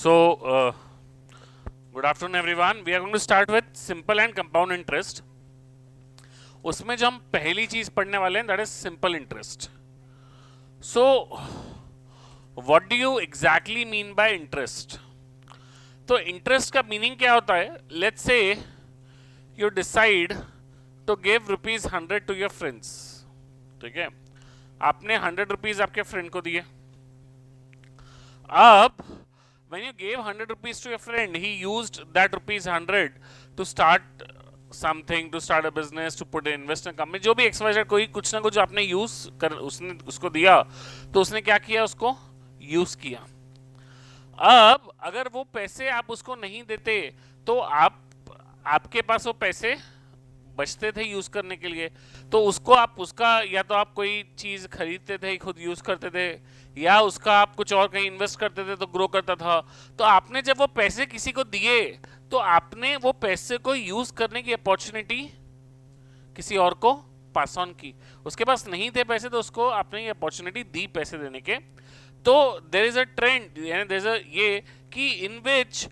So, good afternoon everyone. We are going to start with simple and compound interest. उसमें जो हम पहली चीज पढ़ने वाले हैं, that is simple interest. So what do you exactly mean by interest? तो इंटरेस्ट का मीनिंग क्या होता है? Let's say you decide to give ₹100 to your friends. ठीक है, आपने ₹100 आपके फ्रेंड को दिए. अब when you gave ₹100 to your friend, he used that ₹100 to start something, to start a business, to put invest in a company. जो भी XYZ कोई कुछ ना कुछ आपने यूज कर उसने उसको दिया, तो उसने क्या किया? उसको यूज किया. अब अगर वो पैसे आप उसको नहीं देते तो आपके पास वो पैसे बचते थे यूज करने के लिए, तो उसको आप उसका या तो आप कोई चीज खरीदते थे खुद यूज करते थे, या उसका आप कुछ और कहीं इन्वेस्ट करते थे तो ग्रो करता था. तो आपने जब वो पैसे किसी को दिए तो आपने वो पैसे को यूज करने की अपॉर्चुनिटी किसी और को पास ऑन की. उसके पास नहीं थे पैसे तो उसको आपने ये अपॉर्चुनिटी दी पैसे देने के. तो there is a trend, there is a ये कि इन विच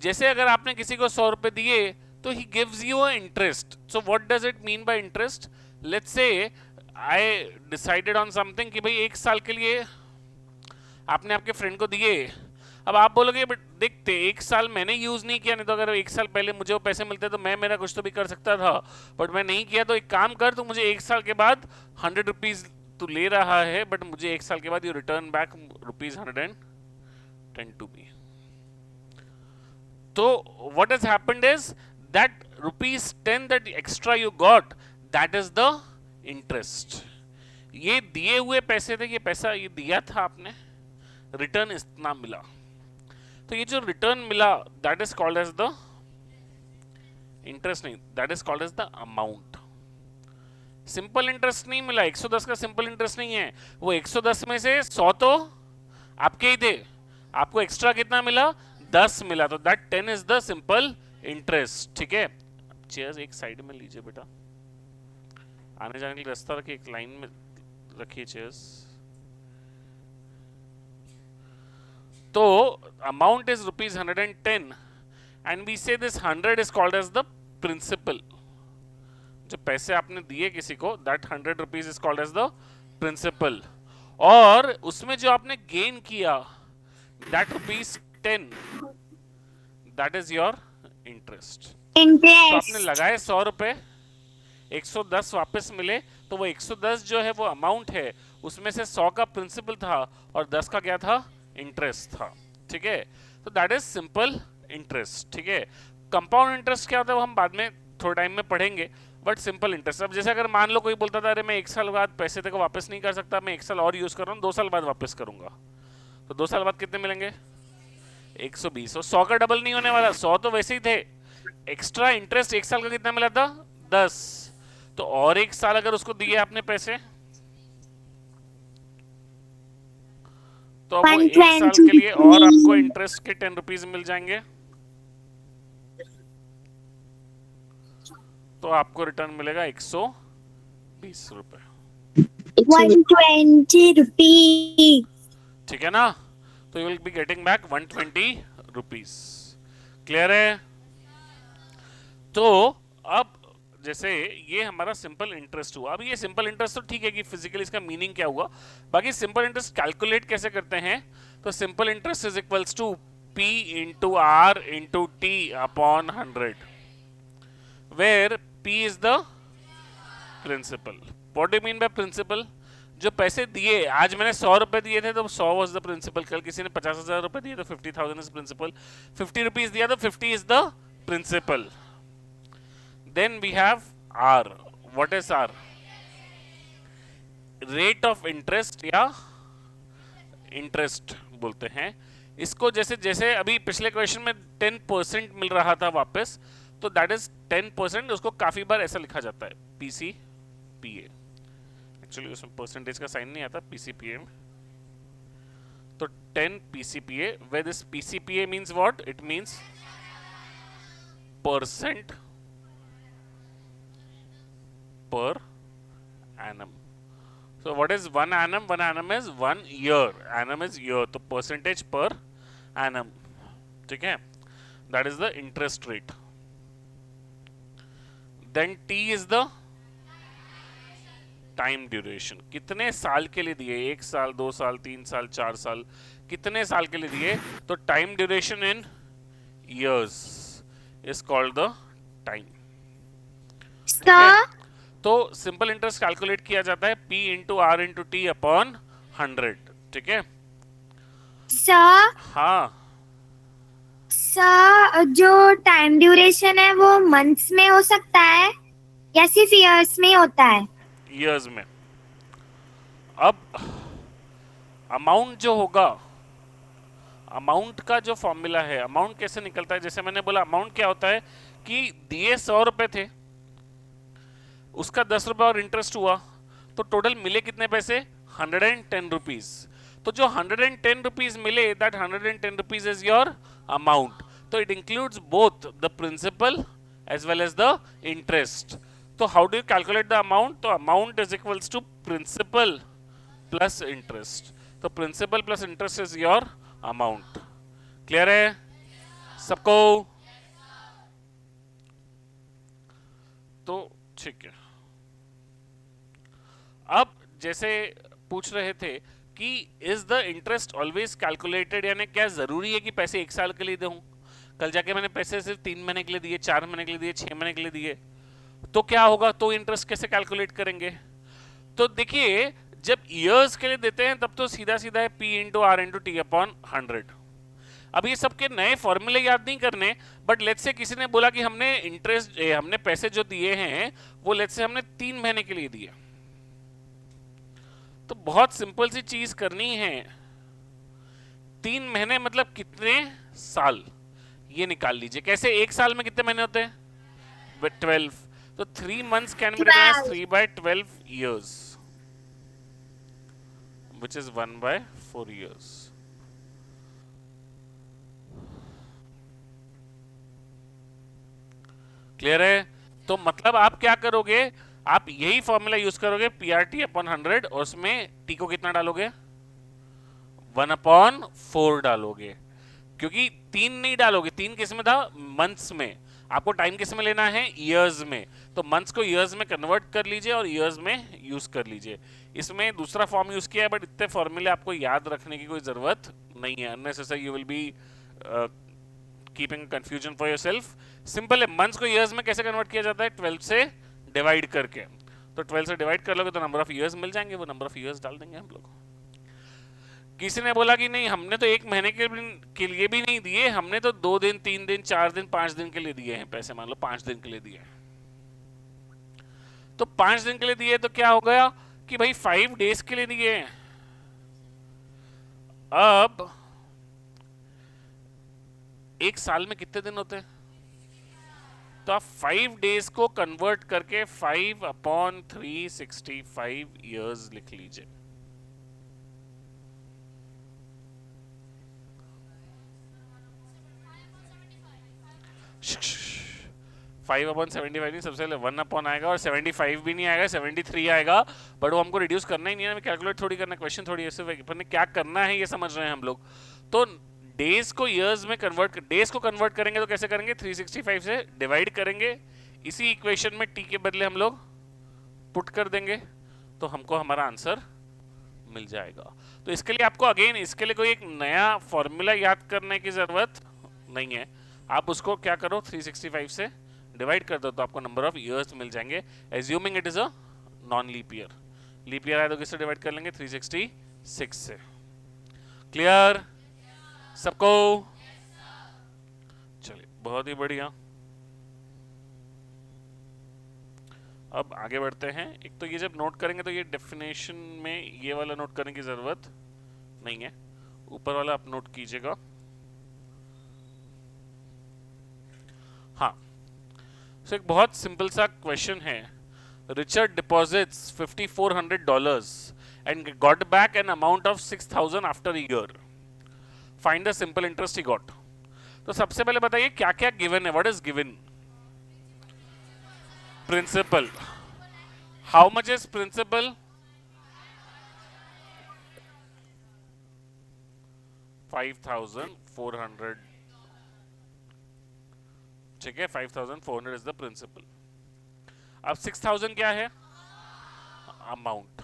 जैसे अगर आपने किसी को ₹100 दिए तो he gives you a interest. So what does it mean by interest? Let's say I decided on something कि भाई 1 साल के लिए आपने आपके फ्रेंड को दिए. अब आप बोलोगे बट देखते 1 साल मैंने यूज नहीं किया, नहीं तो अगर 1 साल पहले मुझे वो पैसे मिलते तो मैं मेरा कुछ तो भी कर सकता था, बट मैं नहीं किया. तो एक काम कर, तो मुझे 1 साल के बाद ₹100 तू ले रहा है, बट मुझे 1 साल के बाद you return back ₹110 to me. तो what has happened is that ₹10 that extra you got, that is the interest. ये दिए हुए पैसे थे, ये पैसा ये दिया था आपने, रिटर्न इतना मिला. तो ये जो रिटर्न मिला that is called as the interest. नहीं, that is called as the amount. Simple interest नहीं मिला. 110 का सिंपल इंटरेस्ट नहीं है. वो 110 में से 100 तो आपके ही थे, आपको एक्स्ट्रा कितना मिला? 10 मिला. तो that 10 is the simple interest. ठीक है, चेयर्स एक साइड में लीजिए बेटा, आने जाने के लिए रास्ता रखिए, एक लाइन में रखिए चेयर्स. तो amount is ₹110 and we say this 100 is called as the principal. जो पैसे आपने दिए किसी को, that ₹100 is called as the principal. और उसमें जो आपने गेन किया, that ₹10, that is your interest. तो आपने लगाए ₹100, 110 वापस मिले, तो वो 110 जो है वो अमाउंट है, उसमें से 100 का प्रिंसिपल था और 10 का क्या था? इंटरेस्ट था. ठीक है, तो दैट इज सिंपल इंटरेस्ट. ठीक है, कंपाउंड इंटरेस्ट क्या होता है वो हम बाद में थोड़े टाइम में पढ़ेंगे, बट सिंपल इंटरेस्ट. अब जैसे अगर मान लो कोई बोलता था अरे मैं 1 साल बाद पैसे तेरे को वापस नहीं कर सकता, मैं 1 साल और यूज कर रहा हूँ, 2 साल बाद वापस करूंगा, तो 2 साल बाद कितने मिलेंगे? 120. और 100 का डबल नहीं होने वाला, 100 तो वैसे ही थे. एक्स्ट्रा इंटरेस्ट 1 साल का कितना मिला था? 10. तो और 1 साल अगर उसको दिए आपने पैसे, तो अब वो 1 साल के लिए और आपको इंटरेस्ट के ₹10 मिल जाएंगे, तो आपको रिटर्न मिलेगा ₹120. 120 ठीक है ना? तो you will be getting back ₹120. Clear है? तो अब जैसे ये हमारा सिंपल इंटरेस्ट हुआ. अब ये सिंपल इंटरेस्ट तो ठीक है कि फिजिकली इसका मीनिंग क्या हुआ, बाकी सिंपल इंटरेस्ट कैलकुलेट कैसे करते हैं? तो simple interest is equals to P into R into T upon 100, where P is the principal. What do you mean by principal? जो पैसे दिए, आज मैंने ₹100 दिए थे तो 100 वाज द प्रिंसिपल. कल किसी ने ₹50,000 दिए तो 50,000 इज प्रिंसिपल. ₹50 दिया तो 50 is the principal. Then we have R. What is R? Rate of interest या इंटरेस्ट बोलते हैं इसको. जैसे जैसे अभी पिछले क्वेश्चन में 10% मिल रहा था वापस, तो दैट इज 10%. उसको काफी बार ऐसा लिखा जाता है PCPA. एक्चुअली उसमें परसेंटेज का साइन नहीं आता PCPA में. तो 10 PCPA, where this PCPA means what? It means percent per annum. So what is 1 annum? 1 annum is 1 year. Annum is year. तो percentage per annum. ठीक है, that is the interest rate. Then T is the time duration, कितने साल के लिए दिए, 1 साल, 2 साल, 3 साल, 4 साल, कितने साल के लिए दिए, तो time duration in years is called the time. Sir तो सिंपल इंटरेस्ट कैलकुलेट किया जाता है P into R into T upon 100. ठीक है, सर हाँ सर जो टाइम ड्यूरेशन है वो मंथ्स में हो सकता है या सिर्फ ईयर्स में होता है? years में. अब अमाउंट जो होगा, अमाउंट का जो फॉर्मूला है, अमाउंट कैसे निकलता है, जैसे मैंने बोला अमाउंट क्या होता है कि दिए 100 रुपए थे, उसका 10 रुपए और इंटरेस्ट हुआ, तो टोटल मिले कितने पैसे, 110 रुपीज. तो जो 110 रुपीज मिले, that 110 rupees is your amount. तो it includes both the principal as well as the interest. तो how do you calculate the amount, तो amount is equals to principal plus interest. तो principal plus interest is your amount. Clear है सबको? तो ठीक है, अब जैसे पूछ रहे थे कि is the interest always calculated, यानी क्या जरूरी है कि पैसे 1 साल के लिए दूं, कल जाके मैंने पैसे सिर्फ 3 महीने के लिए दिए, 4 महीने के लिए दिए, 6 महीने के लिए दिए, तो क्या होगा, तो इंटरेस्ट कैसे कैलकुलेट करेंगे? तो देखिए, जब ईयर्स के लिए देते हैं तब तो सीधा सीधा है P into R into T upon 100. अब ये सबके नए फॉर्मूले याद नहीं करने, बट लेट्स से किसी ने बोला कि हमने इंटरेस्ट, हमने पैसे जो दिए हैं वो लेट्स से हमने 3 महीने के लिए दिए, तो बहुत सिंपल सी चीज करनी है. 3 महीने मतलब कितने साल, ये निकाल लीजिए. कैसे, 1 साल में कितने महीने होते हैं, 12. तो 3 months can be written as 3/12 years, which is 1/4 years. Clear है? तो मतलब आप क्या करोगे, आप यही फॉर्मूला यूज करोगे, PRT अपॉन 100, और उसमें टी को कितना डालोगे, 1/4 डालोगे, क्योंकि 3 नहीं डालोगे, 3 किस में था, मंथ्स में. आपको टाइम किस में लेना है, ईयर्स में. तो मंथ्स को ईयर्स में कन्वर्ट कर लीजिए और ईयर्स में यूज कर लीजिए. इसमें दूसरा फॉर्म यूज किया है, बट इतने फॉर्मूले आपको याद रखने की कोई जरूरत नहीं है. Unnecessary you will be keeping confusion for yourself. Simple है, मंथ्स को ईयर्स में कैसे कन्वर्ट किया जाता है, 12 से डिवाइड करके. तो 12 से डिवाइड कर लोगे तो नंबर ऑफ ईयर्स मिल जाएंगे, वो नंबर ऑफ ईयर्स डाल देंगे हम लोग. किसी ने बोला कि नहीं, हमने तो 1 महीने के लिए भी नहीं दिए, हमने तो 2 दिन, 3 दिन, 4 दिन, 5 दिन के लिए दिए हैं पैसे, मान लो 5 दिन के लिए दिए. तो 5 दिन के लिए दिए तो क्या हो गया कि भाई 5 डेज के लिए दिए. अब 1 साल में कितने दिन होते हैं, तो आप 5 डेज को कन्वर्ट करके 5/365 ईयर्स लिख लीजिए. फाइव अपॉन 75 नहीं, सबसे पहले 1 अपॉन आएगा, और 75 भी नहीं आएगा, 73 आएगा. बट वो हमको रिड्यूस करना ही नहीं है, कैलकुलेट थोड़ी करना, क्वेश्चन थोड़ी ऐसे क्या करना है ये समझ रहे हैं हम लोग. तो डेज को ईयर्स में कन्वर्ट, डेज को कन्वर्ट करेंगे तो कैसे करेंगे, 365 से डिवाइड करेंगे, इसी इक्वेशन में टी के बदले हम लोग पुट कर देंगे, तो हमको हमारा आंसर मिल जाएगा. तो इसके लिए आपको अगेन, इसके लिए कोई एक नया फॉर्मूला याद करने की जरूरत नहीं है. आप उसको क्या करो, 365 से डिवाइड कर दो, तो आपको नंबर ऑफ ईयर्स मिल जाएंगे, assuming it is a non leap year. Leap year आए तो किससे डिवाइड कर लेंगे, 366 से. क्लियर सबको? चलिए, बहुत ही बढ़िया. अब आगे बढ़ते हैं. एक तो ये जब नोट करेंगे तो ये डेफिनेशन में ये वाला नोट करने की जरूरत नहीं है, ऊपर वाला आप नोट कीजिएगा. हाँ, तो एक बहुत सिंपल सा क्वेश्चन है. Richard deposits $5,400 and got back an amount of 6,000 after year. Find the simple interest he got. तो सबसे पहले बताइए क्या क्या गिवन है, what is given? Principal. How much is principal? 5,400 ठीक है, 5400 इज द प्रिंसिपल। अब 6000 क्या है? अमाउंट।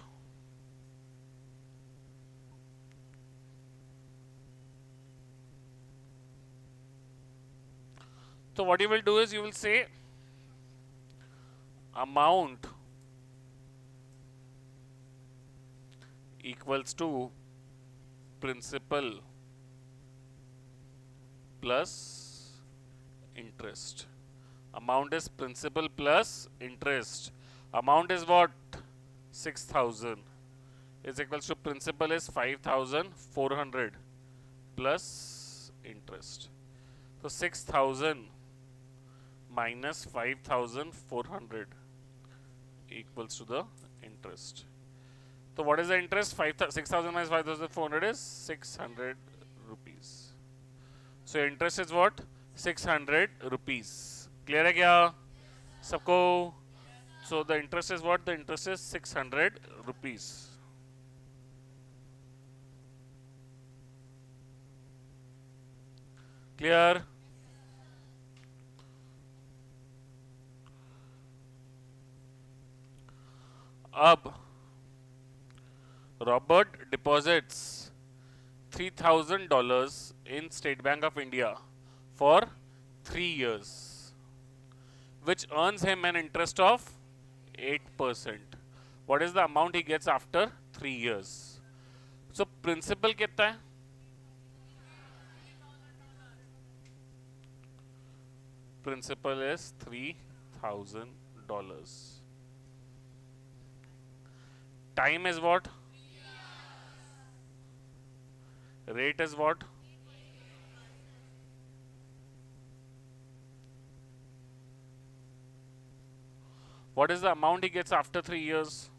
तो what you will do is you will say amount equals to principal plus interest. Amount is principal plus interest. Amount is what? 6000 is equals to principal is 5400 plus interest. So 6000 minus 5400 equals to the interest. So what is the interest? 6000 minus 5400 is 600 rupees. So interest is what? 600 rupees. Clear है क्या सबको? So the interest is what? The interest is 600 rupees. Clear? अब Robert deposits $3,000 in State Bank of India for 3 years, which earns him an interest of 8%. What is the amount he gets after 3 years? So principal कितना है? Principal is $3,000. Time is what? Rate is what? What is the amount he gets after 3 years?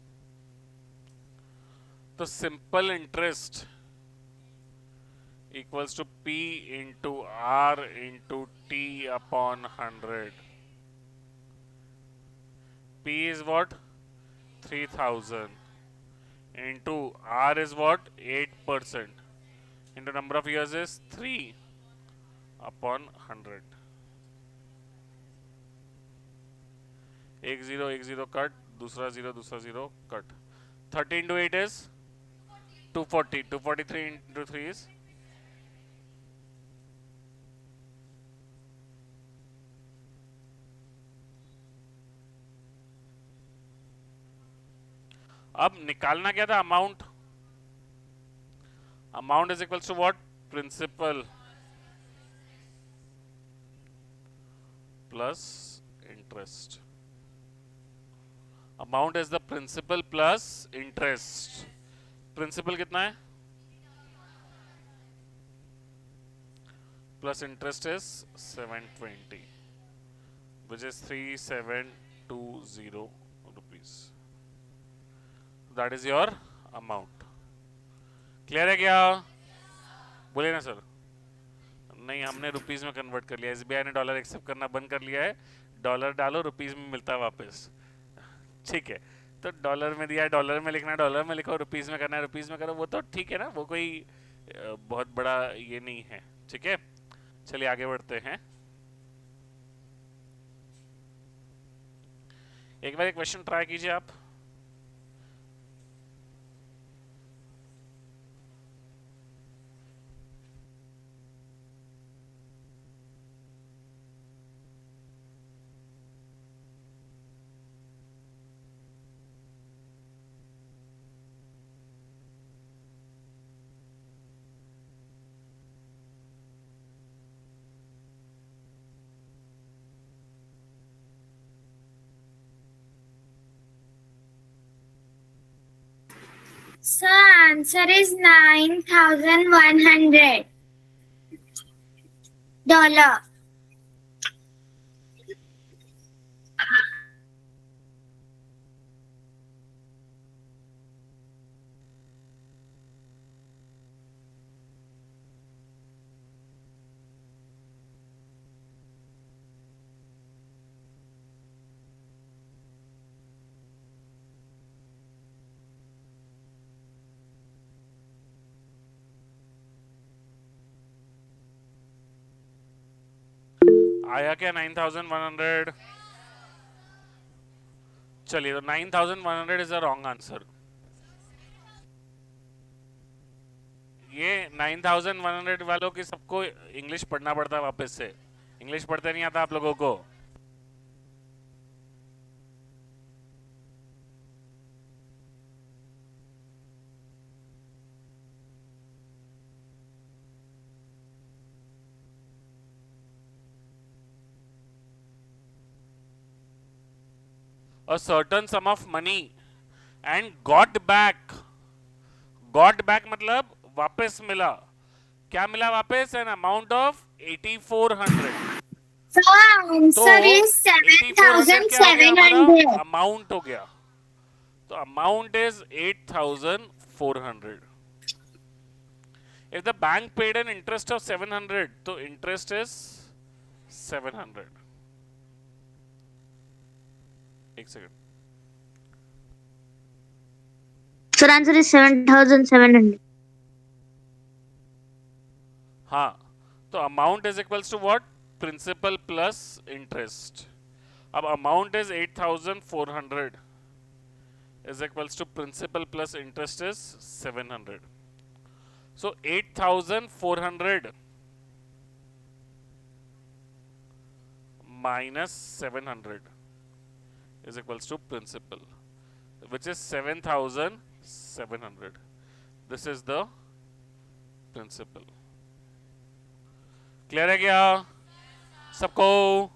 The simple interest equals to P into R into T upon 100. P is what? 3000 into R is what? 8% into number of years is 3 upon 100. एक zero cut, दूसरा zero cut. 30 into 8 is 240. 243 into 3 is अब निकालना क्या था? Amount. Amount is equals to what? Principal plus interest. Amount is the principal plus interest. Principal कितना है? Plus interest is 720, which is 3720 rupees. That is your amount. Clear है क्या? बोले ना सर. नहीं, हमने रुपीस में कन्वर्ट कर लिया. एसबीआई ने डॉलर एक्सेप्ट करना बंद कर लिया है. डॉलर डालो, रुपीस में मिलता है वापस. ठीक है, तो डॉलर में दिया, डॉलर में लिखना, डॉलर में लिखो. रुपीस में करना है, रुपीस में करो. वो तो ठीक है ना, वो कोई बहुत बड़ा ये नहीं है. ठीक है, चलिए आगे बढ़ते हैं. एक बार एक क्वेश्चन ट्राई कीजिए आप. Sir, answer is $9,100. आया क्या 9100? चलिए, तो 9100 इज अ रॉन्ग आंसर. ये 9100 वालों की सबको इंग्लिश पढ़ना पड़ता है वापस से. इंग्लिश पढ़ते नहीं आता आप लोगों को. A certain sum of money and got back. Got back मतलब वापस मिला. क्या मिला वापस? An amount of 8400. So तो answer is 8400 क्या हो गया हमारा? 7,700. अमाउंट हो गया. तो amount is 8400. If the bank paid an interest of 700, तो interest is 700. एक सेकंड. Sir, answer is 7,700. हाँ, तो amount is equals to what? Principal plus interest. अब amount is 8400 is equals to principal plus interest is 700. So 8400 minus 700 is equals to principal, which is 7700. This is the principal. Clear है क्या सबको?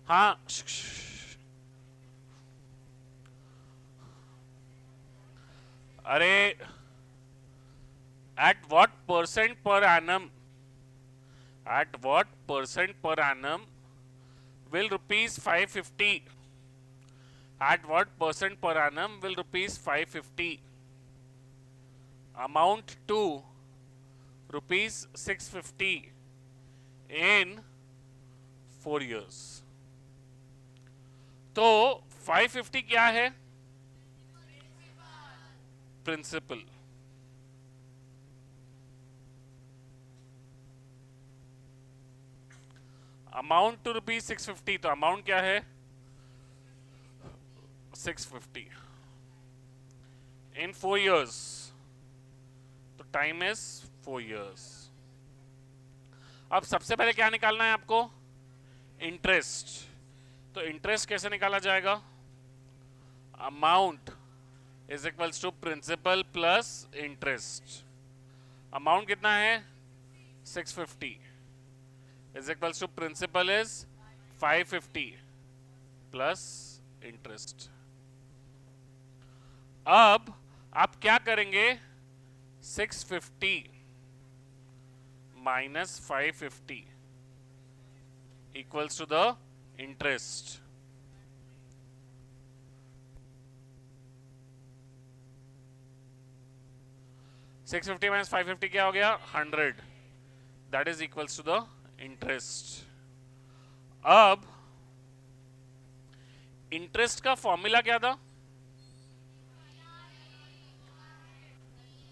हाँ, अरे at what percent per annum? At what percent per annum will rupees 550? At what percent per annum will rupees 550 amount to rupees 650 in 4 years? तो 550 क्या है? Principal. Amount to rupees 650, तो amount क्या है? 650 इन 4 years. तो टाइम इज 4 years. अब सबसे पहले क्या निकालना है आपको? इंटरेस्ट. तो इंटरेस्ट कैसे निकाला जाएगा? Amount is equals to principal plus interest. Amount कितना है? 650 is equals to principal is 550 plus interest. अब आप क्या करेंगे? 650 minus 550 equals to the interest. Six fifty minus 550 क्या हो गया? 100. That is equals to the interest. अब इंटरेस्ट का फॉर्मूला क्या था?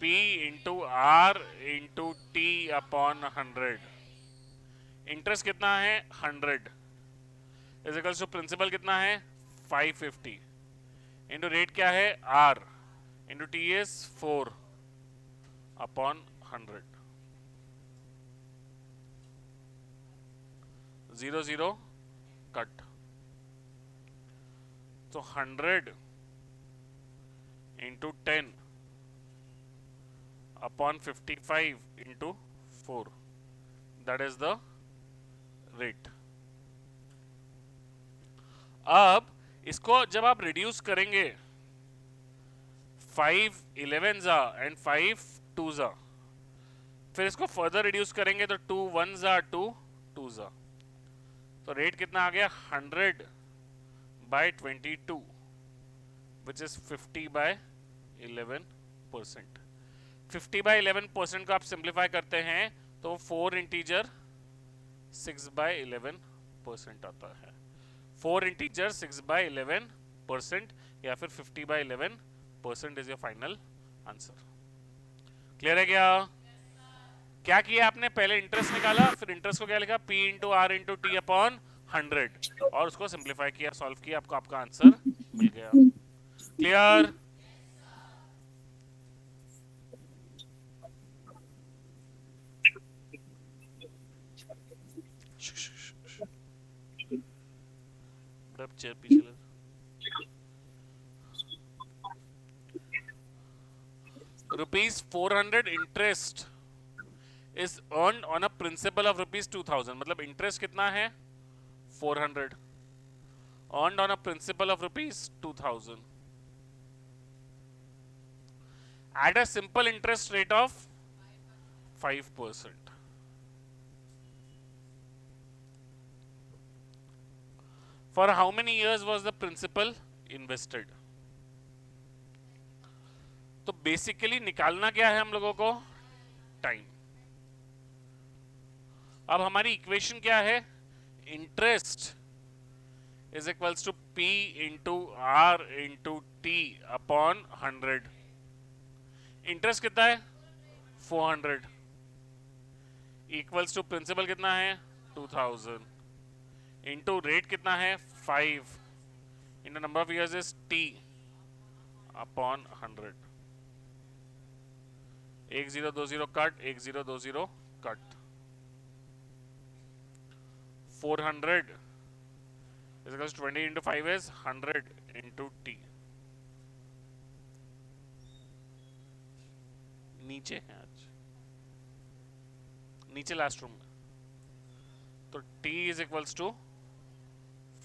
P into R into T upon 100. Interest कितना है? 100 इज इक्वल्स टू प्रिंसिपल कितना है? 550 इंटू रेट क्या है? R into T is 4 upon 100. 0 0 cut. तो 100 into 10 upon 55 into 4, that is the rate. अब इसको जब आप रिड्यूस करेंगे 5 11 जा एंड 5 2 जा, फिर इसको फर्दर रिड्यूस करेंगे तो 2 1 जा 2 2 जा, तो रेट कितना आ गया? 100 by 22 which is 50 by 11%। 50/11% को आप सिंप्लीफाई करते हैं तो 4 इंटीजर 6/11% आता है। 4 इंटीजर 6/11% या फिर 50/11% is your final answer. Clear है क्या? क्या किया आपने? पहले इंटरेस्ट निकाला, फिर इंटरेस्ट को क्या लिखा? P into R into T upon 100 और उसको सिंप्लीफाई किया, सॉल्व किया, आपको आपका आंसर मिल गया। क्लियर? चेयर पीछे ले। ₹400 interest is earned on a principal of ₹2000। मतलब इंटरेस्ट कितना है? 400 earned on a principal of ₹2000 at a simple interest rate of 5%। For how many years was the principal invested? तो बेसिकली निकालना क्या है हम लोगों को? टाइम। अब हमारी इक्वेशन क्या है? Interest is equals to P into R into T upon 100। Interest कितना है? 400 इक्वल्स टू प्रिंसिपल कितना है? 2000 इंटू रेट कितना है? 5 into number of years is T upon 100। 1020 cut, 1020 cut. 400 is equals to 20 into 5 is 100 into T। नीचे है आज, नीचे लास्ट रूम में। तो T is equals to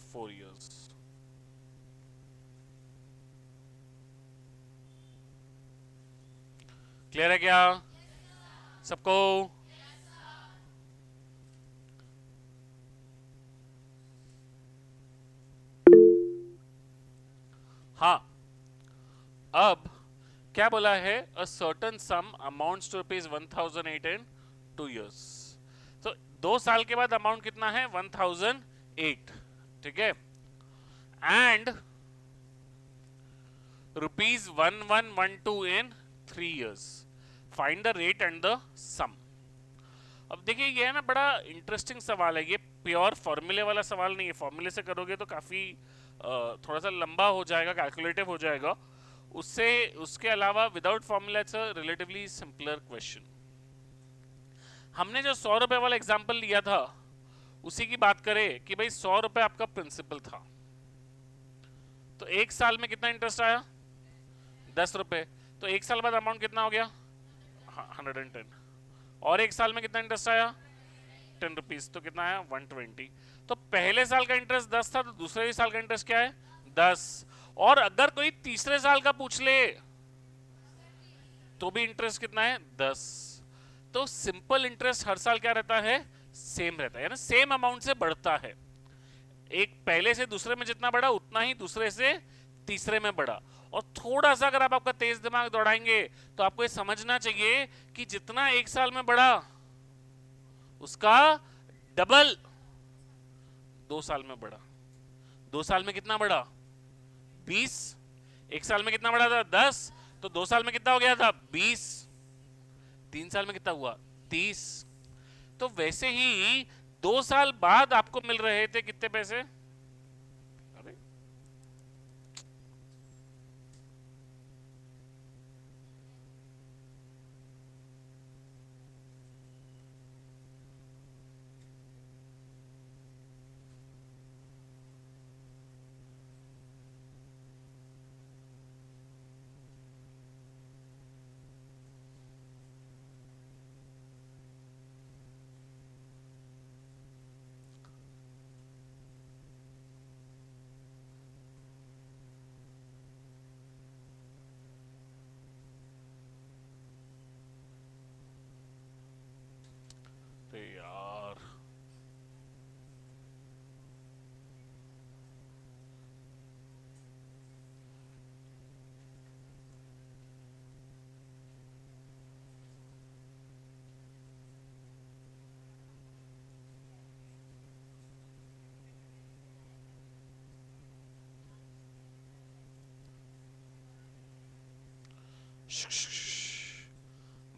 4 years। Clear है क्या सबको? हाँ, अब क्या बोला है? A certain sum amounts to ₹1008 in 2 years। तो 2 साल के बाद अमाउंट कितना है? 1008। ठीक है। And ₹1112 in 3 years। Find the rate and the sum. अब देखिए ये है ना, बड़ा इंटरेस्टिंग सवाल है। ये प्योर फॉर्मूले वाला सवाल नहीं है। फॉर्मूले से करोगे तो काफी थोड़ा सा लंबा हो जाएगा, कैलकुलेटिव हो जाएगा। उसके अलावा without formula it's a relatively simpler question. हमने जो 100 रुपए वाला एग्जांपल लिया था उसी की बात करें कि भाई 100 रुपए आपका प्रिंसिपल था, तो 1 साल में कितना इंटरेस्ट आया? 10 रुपए। तो 1 साल बाद अमाउंट कितना हो गया? 110। और 1 साल में कितना इंटरेस्ट आया? 10 रुपीज। तो कितना आया? 120। तो पहले साल का इंटरेस्ट 10 था, तो दूसरे साल का इंटरेस्ट क्या है? 10। और अगर कोई तीसरे साल का पूछ ले तो भी इंटरेस्ट कितना है? 10। तो सिंपल इंटरेस्ट हर साल क्या रहता है? सेम रहता है, यानी सेम अमाउंट से बढ़ता है। एक पहले से दूसरे में जितना बढ़ा उतना ही दूसरे से तीसरे में बढ़ा। और थोड़ा सा अगर आप आपका तेज दिमाग दौड़ाएंगे तो आपको ये समझना चाहिए कि जितना 1 साल में बढ़ा उसका डबल 2 साल में बढ़ा। 2 साल में कितना बढ़ा? 20। 1 साल में कितना बढ़ा था? 10। तो 2 साल में कितना हो गया था? 20। 3 साल में कितना हुआ? 30। तो वैसे ही 2 साल बाद आपको मिल रहे थे कितने पैसे? अरे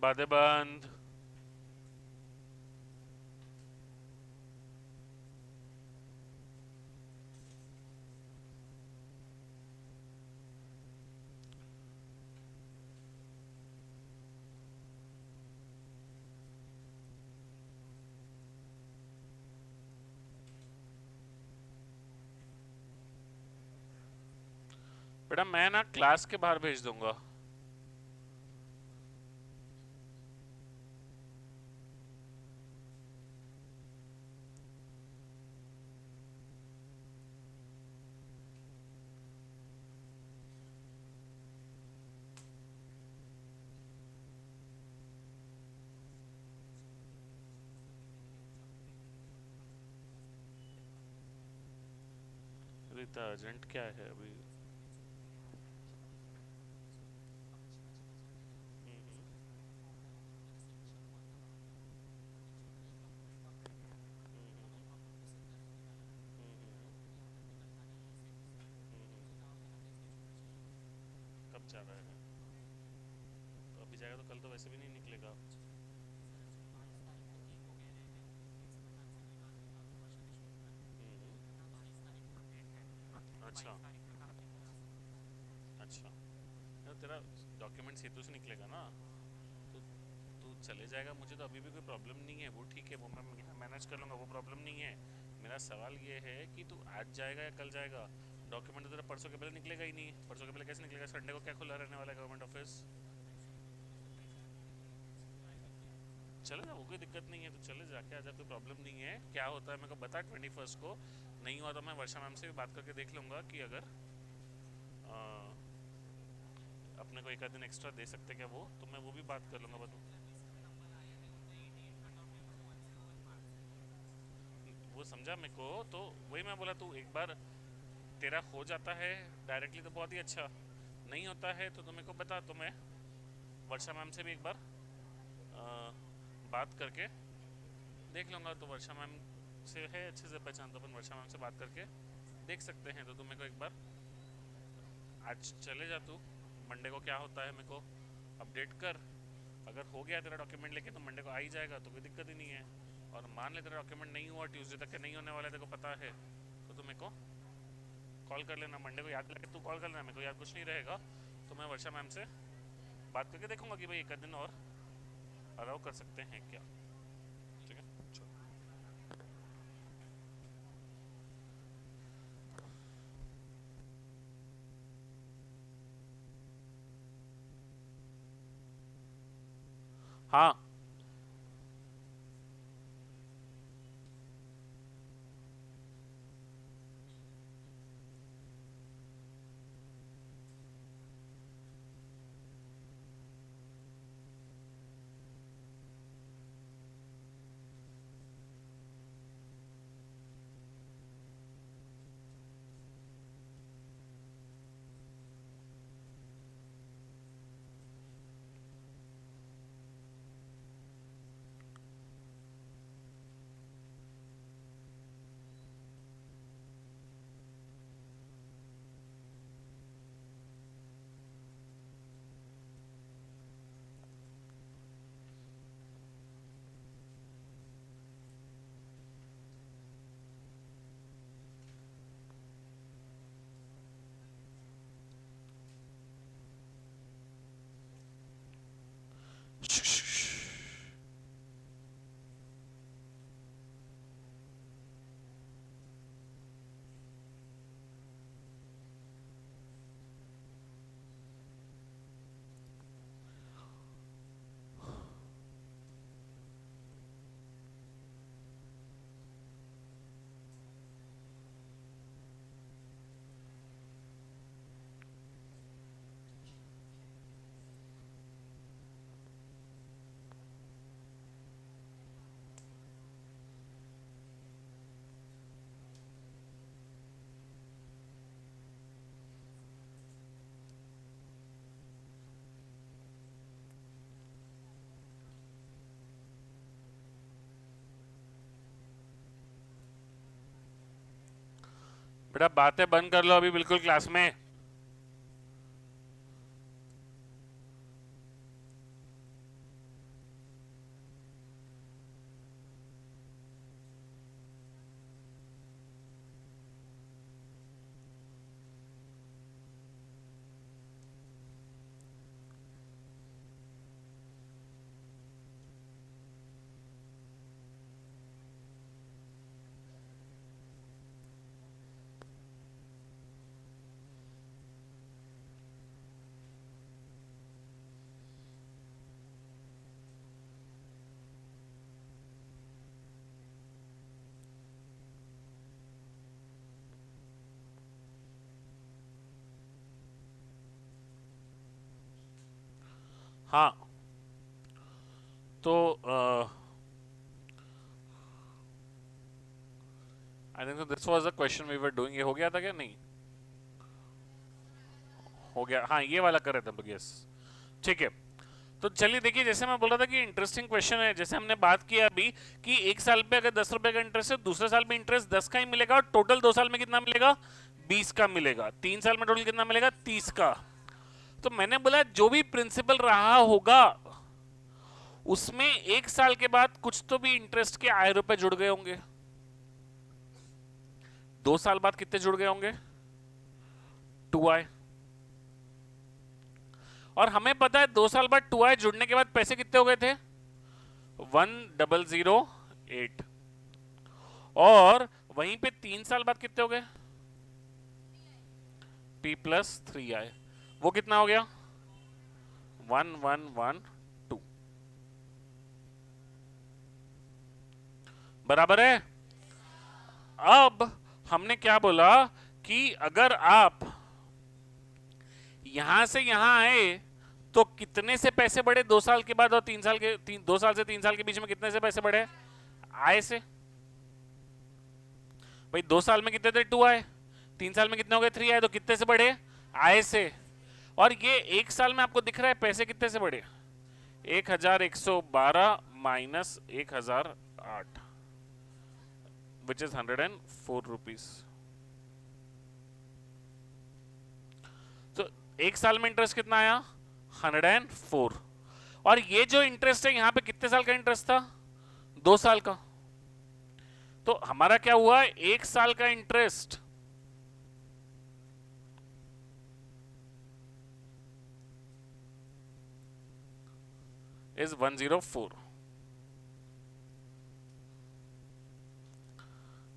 बातें बंद। बेटा मैं ना क्लास के बाहर भेज दूंगा। रीता अर्जेंट क्या है अभी? कब जा रहा है? तो अभी जाएगा तो कल तो वैसे भी नहीं निकलेगा। अच्छा अच्छा। यार तेरा डॉक्यूमेंट सेतु से निकलेगा ना, तो तू चले जाएगा। मुझे तो अभी भी कोई प्रॉब्लम नहीं है, वो ठीक है, वो मैं मैनेज कर लूँगा, वो प्रॉब्लम नहीं है। मेरा सवाल ये है कि तू आज जाएगा या कल जाएगा? डॉक्यूमेंट तो तेरा परसों के पहले निकलेगा ही नहीं। परसों के पहले कैसे निकलेगा? संडे को क्या खुला रहने वाला है गवर्नमेंट ऑफिस? चले जा, वो कोई दिक्कत नहीं है, तो चले जा, क्या कोई प्रॉब्लम नहीं है। क्या होता है मेरे को बता 21 को। नहीं हुआ तो मैं वर्षा मैम से भी बात करके देख लूँगा कि अगर अ, अपने को एक आध दिन एक्स्ट्रा दे सकते क्या, वो तो मैं वो भी बात कर लूँगा। बता, वो समझा मेरे को, तो वही मैं बोला, तू एक बार तेरा हो जाता है डायरेक्टली तो बहुत ही अच्छा, नहीं होता है तो मेरे को बता, तो मैं वर्षा मैम से भी एक बार बात करके देख लूँगा। तो वर्षा मैम से है अच्छे से पहचान, तो अपन वर्षा मैम से बात करके देख सकते हैं। तो तुम मेरे को एक बार आज चले जा तू, मंडे को क्या होता है मेरे को अपडेट कर। अगर हो गया तेरा डॉक्यूमेंट लेके तो मंडे को आ ही जाएगा, तो कोई दिक्कत ही नहीं है। और मान ले तेरा डॉक्यूमेंट नहीं हुआ, ट्यूसडे तक के नहीं होने वाला है, तेरे को पता है, तो तू मेरे को कॉल कर लेना। मंडे को याद करके तू कॉल कर लेना, मेरे को याद कुछ नहीं रहेगा। तो मैं वर्षा मैम से बात करके देखूंगा कि भाई एक आध दिन और अलाउ कर सकते हैं क्या। ठीक है, चलो। हाँ। बेटा बातें बंद कर लो अभी बिल्कुल क्लास में। हाँ, तो I think this was the question we were doing. ये हो गया था क्या? नहीं हो गया, हाँ ये वाला कर रहे थे हम लोग, यस ठीक है। तो चलिए देखिए, जैसे मैं बोल रहा था कि इंटरेस्टिंग क्वेश्चन है, जैसे हमने बात किया अभी कि एक साल पे अगर 10 रुपए का इंटरेस्ट है, दूसरे साल में इंटरेस्ट 10 का ही मिलेगा, और टोटल 2 साल में कितना मिलेगा? 20 का मिलेगा। 3 साल में टोटल कितना मिलेगा? 30 का। तो मैंने बोला जो भी प्रिंसिपल रहा होगा उसमें एक साल के बाद कुछ तो भी इंटरेस्ट के आय रुपए जुड़ गए होंगे। 2 साल बाद कितने जुड़ गए होंगे? 2i। और हमें पता है 2 साल बाद 2i जुड़ने के बाद पैसे कितने हो गए थे? 1008। और वहीं पे 3 साल बाद कितने हो गए? p plus 3i। वो कितना हो गया? 1112 बराबर है। अब हमने क्या बोला कि अगर आप यहां से यहां आए तो कितने से पैसे बढ़े 2 साल के बाद, और 3 साल के 2 साल से 3 साल के बीच में कितने से पैसे बढ़े? आय से। भाई 2 साल में कितने थे? 2i। 3 साल में कितने हो गए? 3i। तो कितने से बढ़े? आय से। और ये एक साल में आपको दिख रहा है पैसे कितने से बढ़े? 1112 माइनस 1008 विच इज 104 रुपीज। तो एक साल में इंटरेस्ट कितना आया? 104। और ये जो इंटरेस्ट है यहां पे कितने साल का इंटरेस्ट था? 2 साल का। तो हमारा क्या हुआ? एक साल का interest is 104।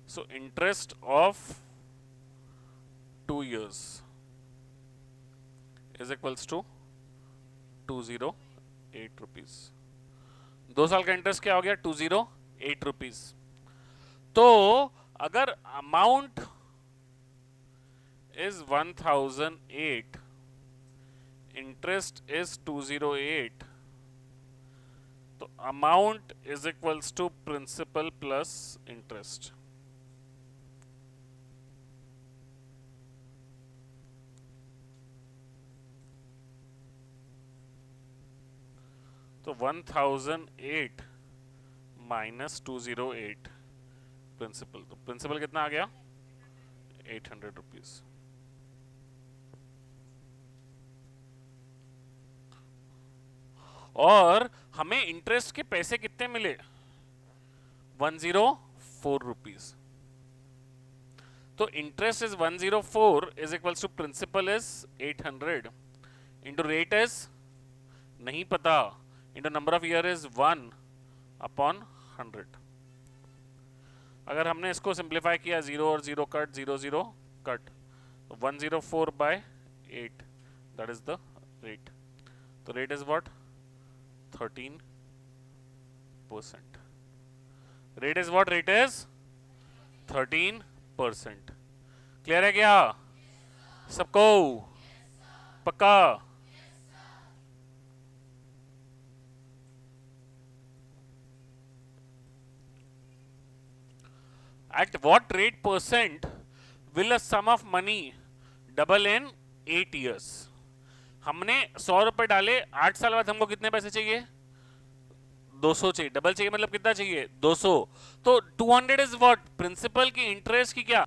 So interest of 2 years is equals to 208 rupees. 2 साल का इंटरेस्ट क्या हो गया? 208 रुपीज। तो अगर अमाउंट इज 1008, इंटरेस्ट इज 208, तो amount is equals to principal plus interest. तो 1008 माइनस 208 प्रिंसिपल। तो प्रिंसिपल कितना आ गया? 800 रुपीज। और हमें इंटरेस्ट के पैसे कितने मिले? 104 रुपीज। तो interest is 104 is equals to principal is 800 into rate is नहीं पता, into number of year is 1 upon 100। अगर हमने इसको सिंप्लीफाई किया, 0 और 0 कट, 0 0 कट, तो 104 by 8 that is the rate. तो rate is what? 13%। Rate is what? Rate is 13%। Clear है क्या सबको? पक्का? At what rate percent will a sum of money double in 8 years? हमने 100 रुपए डाले, 8 साल बाद हमको कितने पैसे चाहिए? 200 चाहिए। डबल चाहिए मतलब कितना चाहिए? 200। तो 200 इज व्हाट? प्रिंसिपल की इंटरेस्ट की क्या?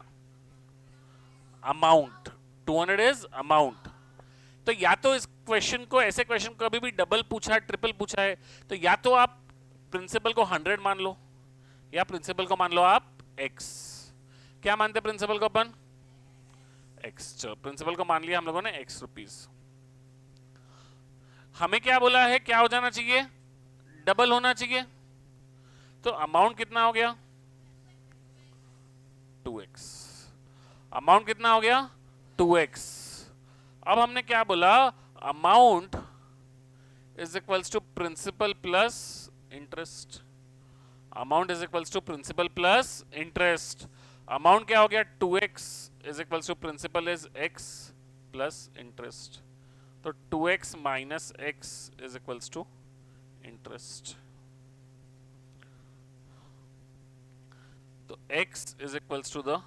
अमाउंट। 200 is amount. तो या तो इस क्वेश्चन को, ऐसे क्वेश्चन को कभी भी डबल पूछा है, ट्रिपल पूछा है, तो या तो आप प्रिंसिपल को 100 मान लो, या प्रिंसिपल को मान लो आप x। क्या मानते हैं प्रिंसिपल को अपन? x। चलो प्रिंसिपल को मान लिया हम लोगों ने x रुपीज। हमें क्या बोला है? क्या हो जाना चाहिए? डबल होना चाहिए। तो अमाउंट कितना हो गया? 2x। अमाउंट कितना हो गया? 2x। अब हमने क्या बोला? Amount is equals to principal plus interest. Amount is equals to principal plus interest. Amount क्या हो गया? 2x is equals to principal is x plus interest. तो 2x minus x is equals to interest. तो x is equals to the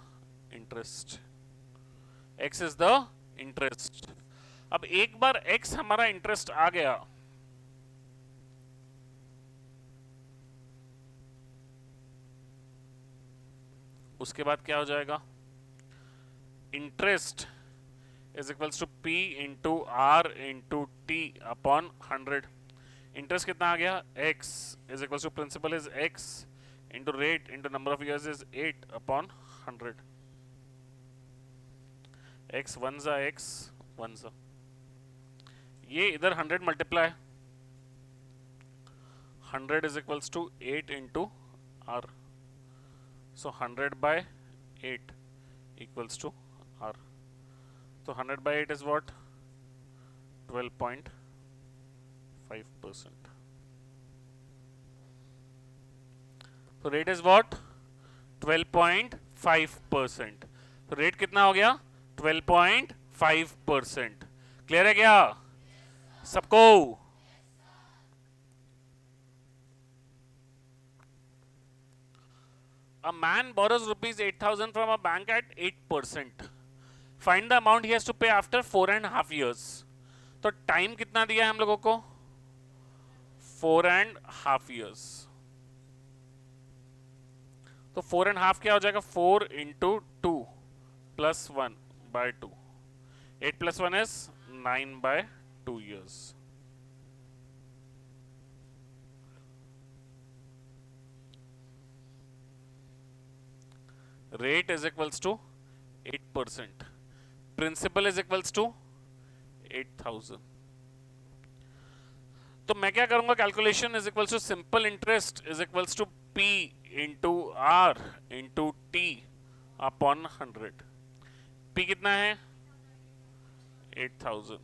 interest, x is the interest. अब एक बार x हमारा interest आ गया, उसके बाद क्या हो जाएगा, interest is equals to p into R into T upon 100। Interest कितना आ गया, x is equals to principal is x into rate into number of years is 8 upon 100। x वन जा x वन जा, ये इधर 100 multiply, 100 is equals to 8 into R, so 100 by 8 equals to r. So 100 by 8 is what, 12.5%. So rate is what, 12.5%. तो rate कितना हो गया, 12.5%। क्लियर है क्या सबको? A man borrows rupees 8,000 from a bank at 8%. Find the amount he has to pay after 4.5 years. तो time कितना दिया है हम लोगों को, 4.5 years। तो 4.5 क्या हो जाएगा, 4 into 2 plus 1 by 2, 8 plus 1 is 9 by 2 years। Rate is equals to 8%, principal is equals to 8,000। तो मैं क्या करूंगा, calculation is equals to simple interest is equals to p into R into T upon 100। p कितना है 8,000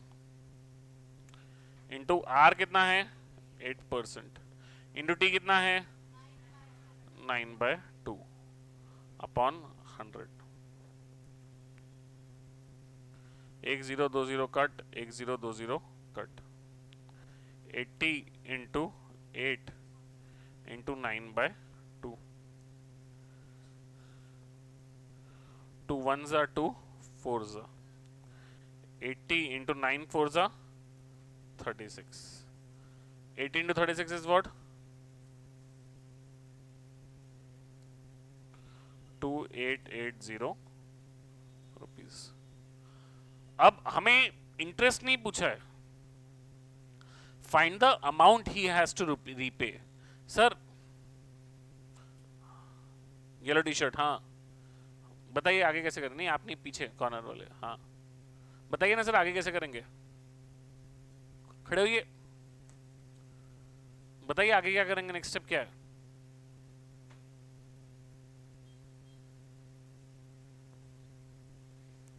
into are कितना है 8% into T कितना है 9/2 upon 100। 1 0 2 0 cut, 1 0 2 0 cut. 80 into 8 into 9/2, 2 1s are 2 4s are 80 into 9 4s are 36। 80 into 36 is what, 2880 rupees. अब हमें interest नहीं पूछा है, find the amount he has to repay. Sir yellow T shirt, हाँ बताइए आगे कैसे करें, नहीं आप नहीं पीछे कॉर्नर वाले, हाँ बताइए ना सर आगे कैसे करेंगे, खड़े होइए बताइए आगे क्या करेंगे, नेक्स्ट स्टेप क्या है।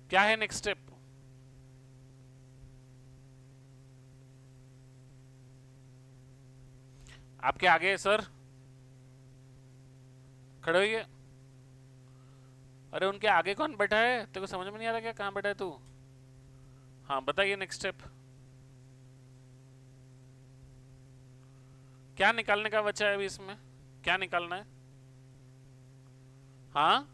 क्या है नेक्स्ट स्टेप, आपके आगे सर खड़े होइए। अरे उनके आगे कौन बैठा है, तेरे को समझ में नहीं आ रहा क्या, कहाँ बैठा है तू, हाँ बताइए नेक्स्ट स्टेप क्या निकालने का बचा है अभी, इसमें क्या निकालना है, हाँ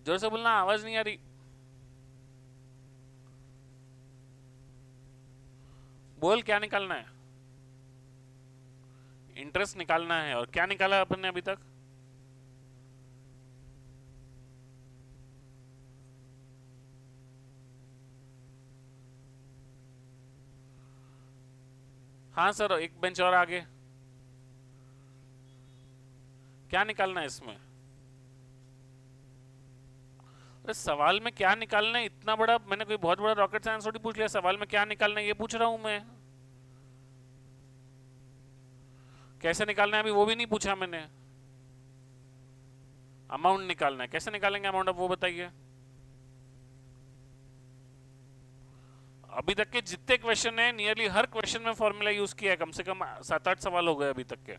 जोर से बोलना, आवाज नहीं आ रही, बोल क्या निकालना है। इंटरेस्ट निकालना है, और क्या निकाला अपन ने अभी तक, हाँ सर एक बेंच और आगे, क्या निकालना है इसमें, अरे सवाल में क्या निकालना है, इतना बड़ा मैंने कोई बहुत बड़ा रॉकेट साइंस थोड़ी पूछ लिया, सवाल में क्या निकालना है ये पूछ रहा हूं मैं, कैसे निकालना है अभी वो भी नहीं पूछा मैंने, अमाउंट निकालना है, कैसे निकालेंगे अमाउंट अब वो बताइए। अभी तक के जितने क्वेश्चन है नियरली हर क्वेश्चन में फॉर्मूला यूज किया है, कम से कम 7-8 सवाल हो गए अभी तक के,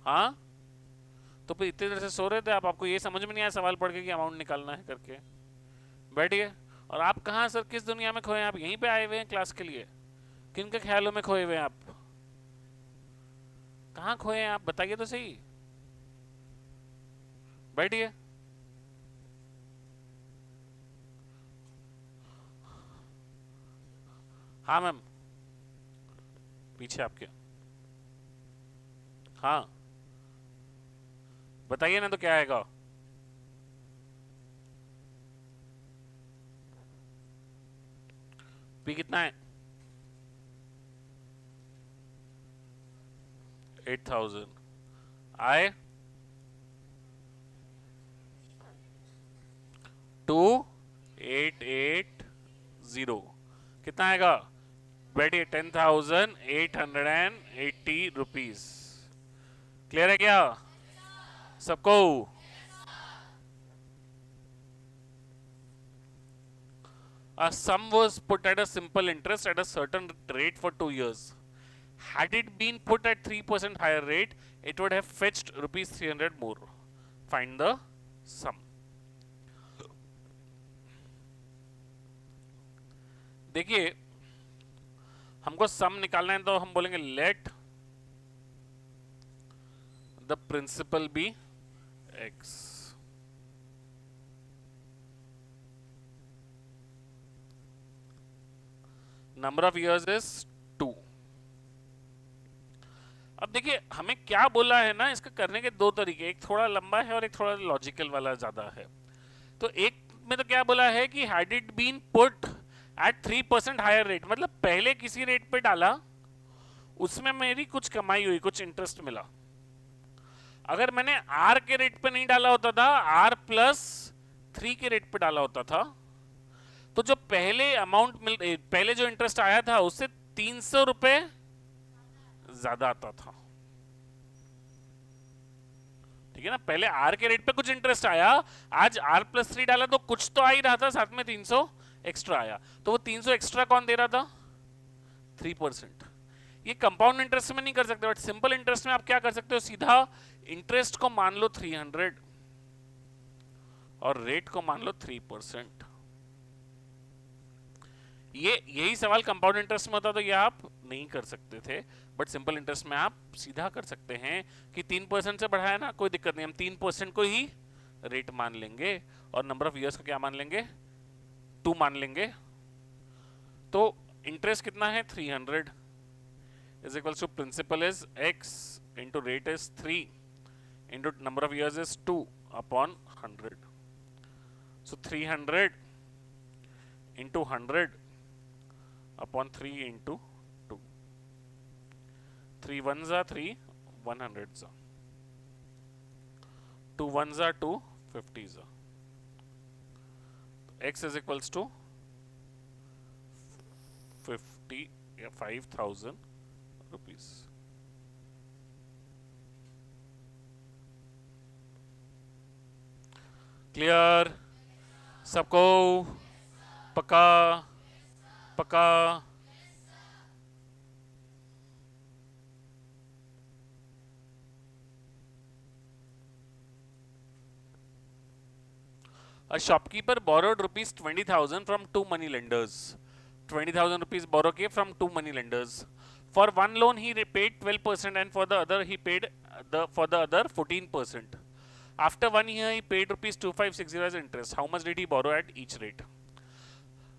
हाँ तो फिर इतनी देर से सो रहे थे आप, आपको ये समझ में नहीं आया सवाल पढ़ के कि अमाउंट निकालना है करके, बैठिए और आप कहाँ सर, किस दुनिया में खोए हैं आप? यहीं पे आए हुए हैं क्लास के लिए? किन के ख्यालों में खोए हुए हैं आप? कहाँ खोए हैं आप, बताइए तो सही। बैठिए। हाँ मैम, पीछे आपके। हाँ बताइए ना, तो क्या आएगा? पी कितना है? 8000। आए 2880। कितना आएगा? बैठिए, 10,880 रुपीज। क्लियर है क्या सबको? A sum was put at a simple interest at a certain rate for 2 years. Had it been put at 3% higher rate, it would have fetched rupees 300 more. Find the sum. देखिए, हमको सम निकालना है, तो हम बोलेंगे let the principal be x. Number of years is 2. अब देखिए हमें क्या बोला है ना, इसका करने के दो तरीके, एक थोड़ा लंबा है और एक थोड़ा लॉजिकल वाला ज्यादा है। तो एक में तो क्या बोला है कि had it been put at 3% higher rate, मतलब पहले किसी रेट पे डाला, उसमें मेरी कुछ कमाई हुई, कुछ इंटरेस्ट मिला। अगर मैंने आर के रेट पे नहीं डाला होता था, आर प्लस 3 के रेट पे डाला होता था, तो जो पहले अमाउंट पहले जो इंटरेस्ट आया था उससे 300 रुपए ज्यादा आता था। ठीक है ना, पहले आर के रेट पे कुछ इंटरेस्ट आया, आज आर प्लस 3 डाला तो कुछ तो आ ही रहा था, साथ में 300 एक्स्ट्रा आया। तो वो 300 एक्स्ट्रा कौन दे रहा था? 3%। ये कंपाउंड इंटरेस्ट में नहीं कर सकते, बट सिंपल इंटरेस्ट में आप क्या कर सकते हो, सीधा इंटरेस्ट को मान लो 300 और रेट को मान लो 3%। यही सवाल कंपाउंड इंटरेस्ट में होता तो ये आप नहीं कर सकते थे, बट सिंपल इंटरेस्ट में आप सीधा कर सकते हैं कि 3% से बढ़ाया ना, कोई दिक्कत नहीं, हम 3% को ही रेट मान लेंगे और नंबर ऑफ इयर्स को क्या मान लेंगे? 2 मान लेंगे। तो इंटरेस्ट कितना है? 300 is equals to principal is x into rate is 3 into number of years is 2 upon 100. So 300 into 100 upon 3 into 2. 3 ones are 3, 100s are 2 ones are 2, 50s are. X is equals to 5,000 rupees. Clear सबको? पक्का? पक्का? A shopkeeper borrowed rupees 20,000 from 2 money lenders. 20,000 rupees borrow किए from 2 money lenders. For one loan he paid 12% and for the other he paid for the other 14%. After 1 year he paid rupees 2560 as interest. How much did he borrow at each rate?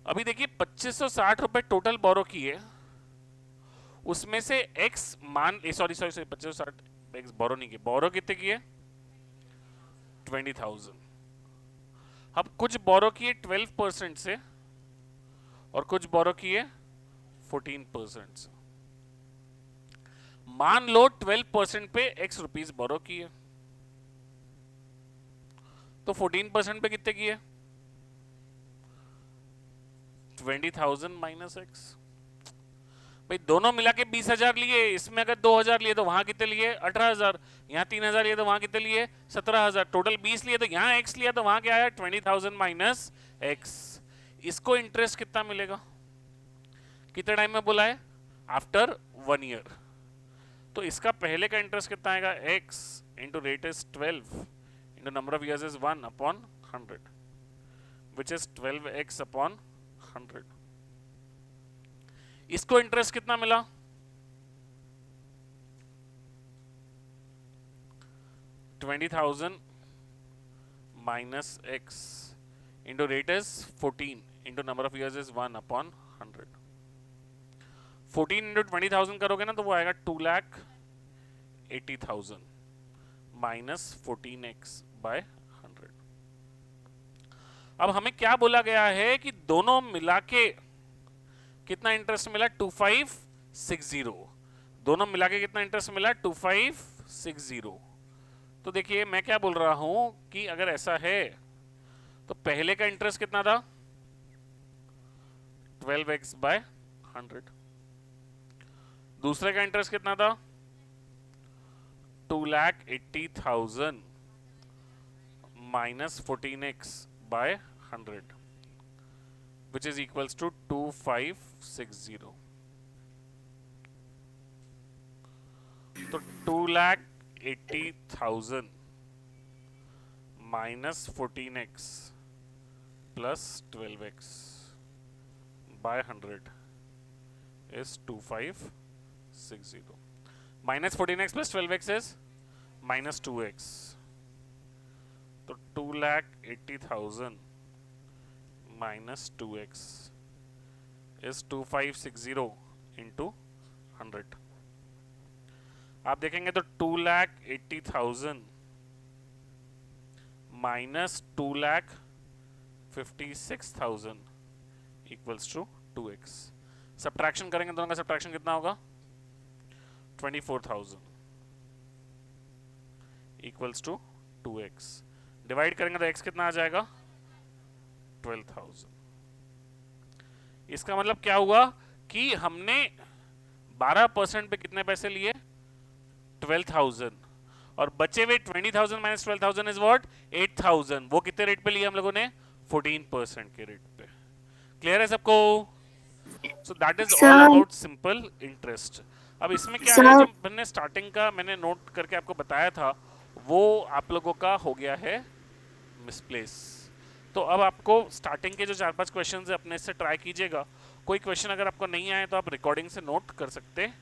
अभी देखिए 2560 रुपए total बोरो किए, उसमें से x मान sorry 2560 x बोरो नहीं किए, बोरो कितने किए? 20,000। अब कुछ बोरो किए 12% से और कुछ बोरो किए 14% से। मान लो 12% पे x रुपीस बोरो किए, तो 14% पे कितने किए? 20,000 माइनस x। भाई दोनों मिला के 20,000 लिए, इसमें अगर 2,000 लिए तो वहां कितने लिए? 18,000। यहाँ 3,000 लिए तो वहां कितने लिए? 17,000। टोटल 20 लिए तो यहाँ x लिया तो वहां क्या आया? 20,000 माइनस x। इसको इंटरेस्ट कितना मिलेगा? कितने टाइम में बोला है? After 1 year. तो इसका पहले का इंटरेस्ट कितना आएगा? x into rate is 12 into number of years is 1 upon 100 which is 12x upon 100। इसको इंटरेस्ट कितना मिला? 20,000 minus x into rate is 14 into number of years is 1 upon 100। 14 into 20,000 करोगे ना तो वो आएगा 2,80,000 minus 14x by 100। अब हमें क्या बोला गया है कि दोनों मिला के कितना इंटरेस्ट मिला? 2560। दोनों मिला के कितना इंटरेस्ट मिला? 2560। तो देखिए मैं क्या बोल रहा हूं कि अगर ऐसा है तो पहले का इंटरेस्ट कितना था? 12x by 100। दूसरे का इंटरेस्ट कितना था? 2,80,000 minus 14x by 100 which is equals to 2560। तो 2,80,000 minus 14x plus 12x by 100 is 2560। minus 14x plus 12x is minus 2x। तो 2,80,000 minus 2x is 2560 into 100। आप देखेंगे तो 2,80,000 minus 2,56,000 equals to 2x। Subtraction करेंगे दोनों का सब्ट्रैक्शन कितना होगा? 24,000 equals to 2x। डिवाइड करेंगे तो x कितना आ जाएगा? 12,000। इसका मतलब क्या हुआ कि हमने 12% पे कितने पैसे लिए? 12,000। और बचे हुए 20,000 माइनस 12,000 इज व्हाट? 8,000। वो कितने रेट पे लिया हम लोगों ने? 14% के रेट पे। क्लियर है सबको? So that is all about simple interest. अब इसमें क्या है, जो मैंने स्टार्टिंग का मैंने नोट करके आपको बताया था वो आप लोगों का हो गया है मिसप्लेस। तो अब आपको स्टार्टिंग के जो 4-5 क्वेश्चंस है अपने से ट्राई कीजिएगा। कोई क्वेश्चन अगर आपको नहीं आए तो आप रिकॉर्डिंग से नोट कर सकते